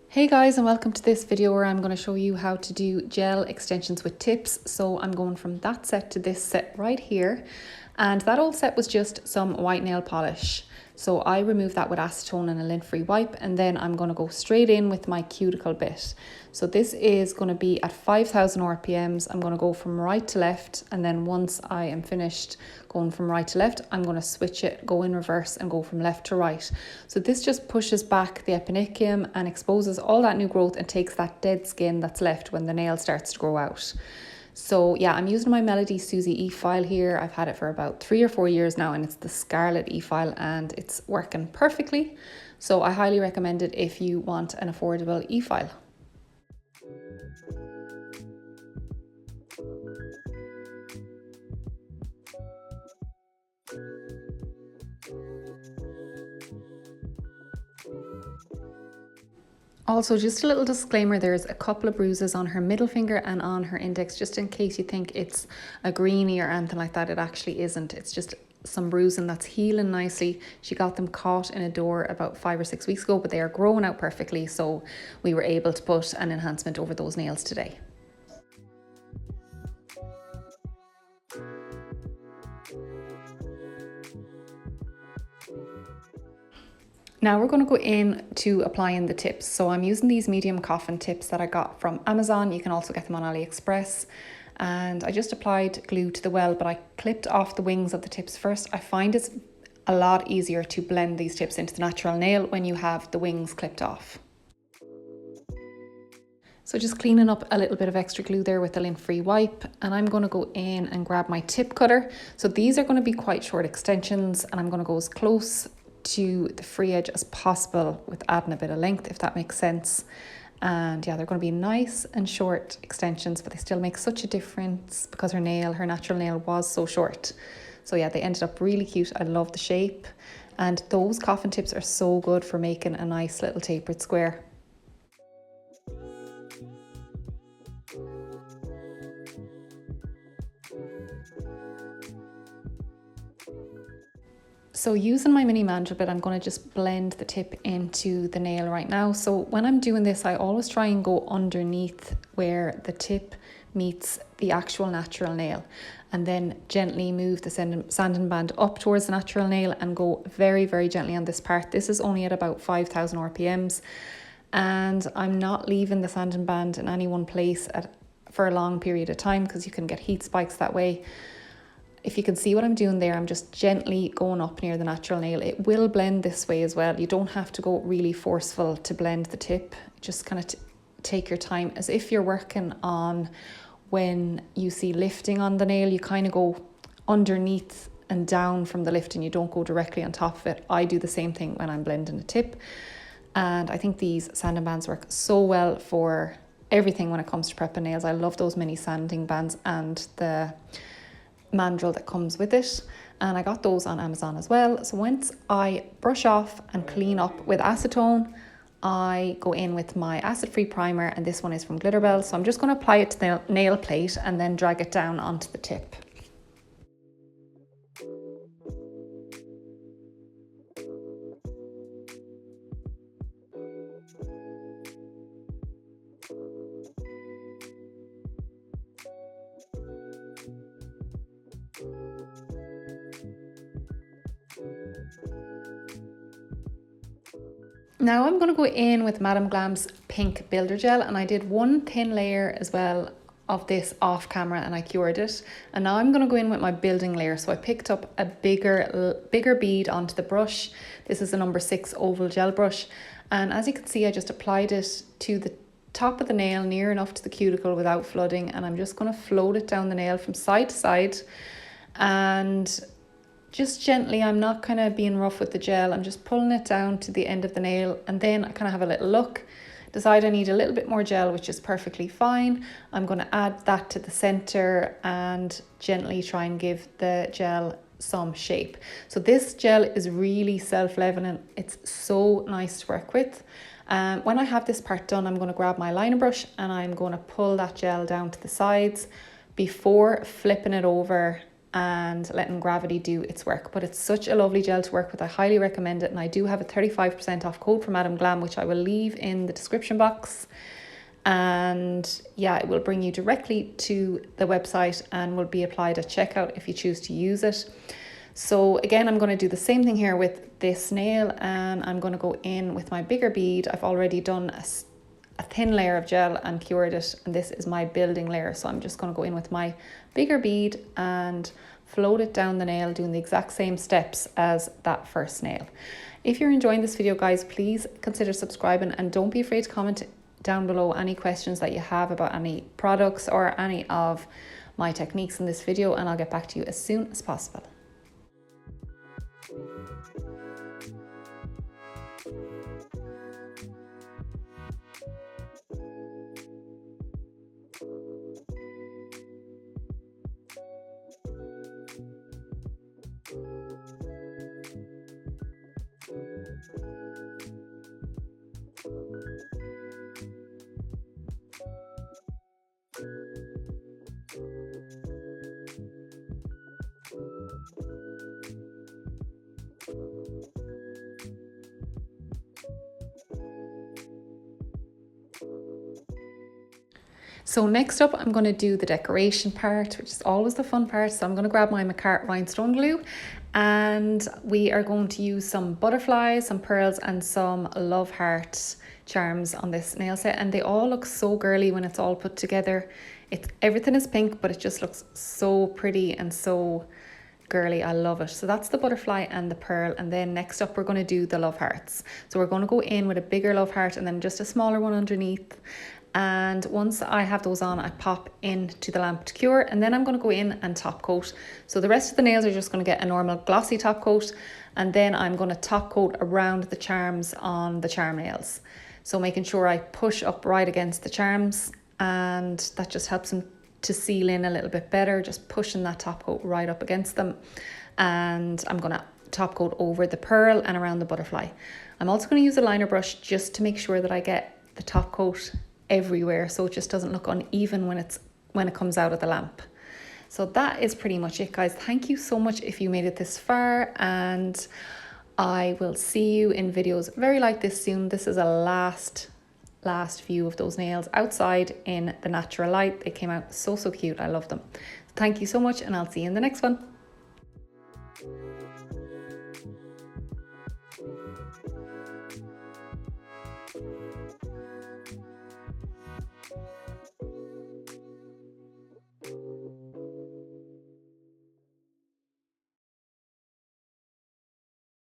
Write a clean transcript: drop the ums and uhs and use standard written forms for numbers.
Hey guys, and welcome to this video where I'm going to show you how to do gel extensions with tips. So I'm going from that set to this set right here, and that old set was just some white nail polish. So I removed that with acetone and a lint-free wipe, and then I'm going to go straight in with my cuticle bit. So this is going to be at 5,000 RPMs. I'm going to go from right to left, and then once I am finished going from right to left, I'm going to switch it, go in reverse and go from left to right. So this just pushes back the eponychium and exposes all that new growth and takes that dead skin that's left when the nail starts to grow out. So yeah, I'm using my Melody Susie e-file here. I've had it for about 3 or 4 years now, and it's the Scarlet e-file, and it's working perfectly. So I highly recommend it if you want an affordable e-file. Also, just a little disclaimer, there's a couple of bruises on her middle finger and on her index, just in case you think it's a greenie or anything like that. It actually isn't. It's just some bruising that's healing nicely. She got them caught in a door about 5 or 6 weeks ago, but they are growing out perfectly, so we were able to put an enhancement over those nails today. Now we're going to go in to applying the tips. So I'm using these medium coffin tips that I got from Amazon. You can also get them on AliExpress. And I just applied glue to the well, but I clipped off the wings of the tips first. I find it's a lot easier to blend these tips into the natural nail when you have the wings clipped off. So just cleaning up a little bit of extra glue there with a lint-free wipe, and I'm going to go in and grab my tip cutter. So these are going to be quite short extensions, and I'm going to go as close to the free edge as possible with adding a bit of length, if that makes sense. And yeah, they're going to be nice and short extensions, but they still make such a difference because her natural nail was so short. So yeah, they ended up really cute. I love the shape, and those coffin tips are so good for making a nice little tapered square. So using my mini mandrel bit, I'm going to just blend the tip into the nail right now. So when I'm doing this, I always try and go underneath where the tip meets the actual natural nail, and then gently move the sanding band up towards the natural nail and go very, very gently on this part. This is only at about 5,000 RPMs, and I'm not leaving the sanding band in any one place for a long period of time because you can get heat spikes that way. If you can see what I'm doing there, I'm just gently going up near the natural nail. It will blend this way as well. You don't have to go really forceful to blend the tip. Just kind of take your time, as if you're working on when you see lifting on the nail. You kind of go underneath and down from the lift, and you don't go directly on top of it. I do the same thing when I'm blending a tip. And I think these sanding bands work so well for everything when it comes to prepping nails. I love those mini sanding bands and the mandrel that comes with it, and I got those on Amazon as well. So once I brush off and clean up with acetone, I go in with my acid-free primer, and this one is from Glitterbell. So I'm just going to apply it to the nail plate and then drag it down onto the tip. Now I'm going to go in with Madame Glam's pink builder gel, and I did one thin layer as well of this off camera and I cured it. And now I'm going to go in with my building layer. So I picked up a bigger bead onto the brush. This is a number 6 oval gel brush, and as you can see, I just applied it to the top of the nail near enough to the cuticle without flooding, and I'm just going to float it down the nail from side to side, and just gently. I'm not kind of being rough with the gel. I'm just pulling it down to the end of the nail, and then I kind of have a little look, decide I need a little bit more gel, which is perfectly fine. I'm going to add that to the center and gently try and give the gel some shape. So this gel is really self-leveling. It's so nice to work with. When I have this part done, I'm going to grab my liner brush and I'm going to pull that gel down to the sides before flipping it over and letting gravity do its work. But it's such a lovely gel to work with. I highly recommend it, and I do have a 35% off code from Madam Glam, which I will leave in the description box. And yeah, it will bring you directly to the website and will be applied at checkout if you choose to use it. So again, I'm going to do the same thing here with this nail, and I'm going to go in with my bigger bead. I've already done a thin layer of gel and cured it, and this is my building layer. So I'm just going to go in with my bigger bead and float it down the nail, doing the exact same steps as that first nail. If you're enjoying this video, guys, please consider subscribing, and don't be afraid to comment down below any questions that you have about any products or any of my techniques in this video, and I'll get back to you as soon as possible. So next up, I'm going to do the decoration part, which is always the fun part. So I'm going to grab my McCart rhinestone glue, and we are going to use some butterflies, some pearls, and some love heart charms on this nail set. And they all look so girly when it's all put together. Everything is pink, but it just looks so pretty and so girly. I love it. So that's the butterfly and the pearl. And then next up, we're going to do the love hearts. So we're going to go in with a bigger love heart and then just a smaller one underneath. And once I have those on, I pop into the lamp to cure, and then I'm going to go in and top coat. So the rest of the nails are just going to get a normal glossy top coat, and then I'm going to top coat around the charms on the charm nails. So making sure I push up right against the charms, and that just helps them to seal in a little bit better, just pushing that top coat right up against them. And I'm going to top coat over the pearl and around the butterfly. I'm also going to use a liner brush just to make sure that I get the top coat everywhere, so it just doesn't look uneven when it comes out of the lamp. So that is pretty much it, guys. Thank you so much if you made it this far, and I will see you in videos very like this soon. This is a last view of those nails outside in the natural light. They came out so cute. I love them. Thank you so much, and I'll see you in the next one.